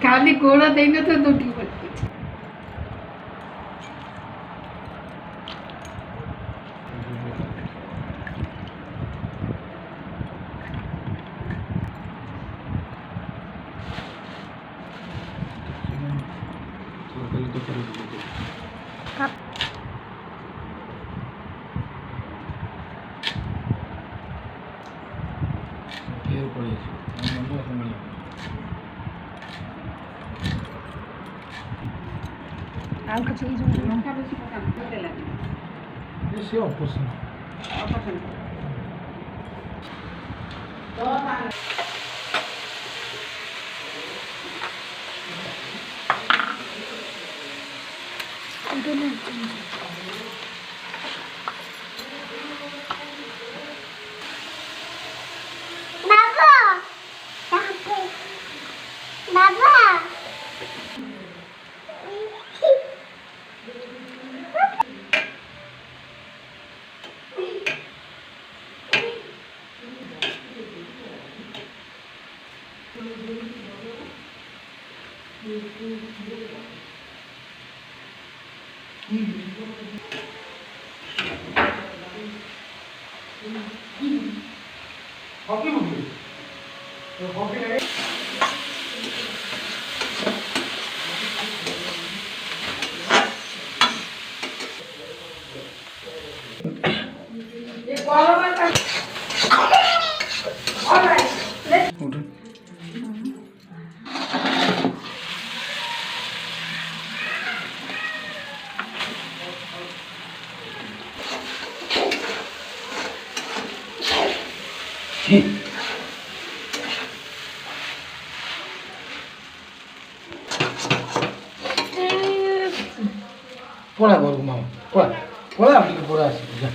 खाली घोड़ा देंगे तो दूटी पड़ती আর কিছু লঙ্কা বেশি পকাতে লাগে বেশি অপছন্দ অপছন্দ তো এটা না হকি মুভি হকি লাগে উঠুন পড়া করবো মামা পড়া পড়া আপনি পড়া আসি যা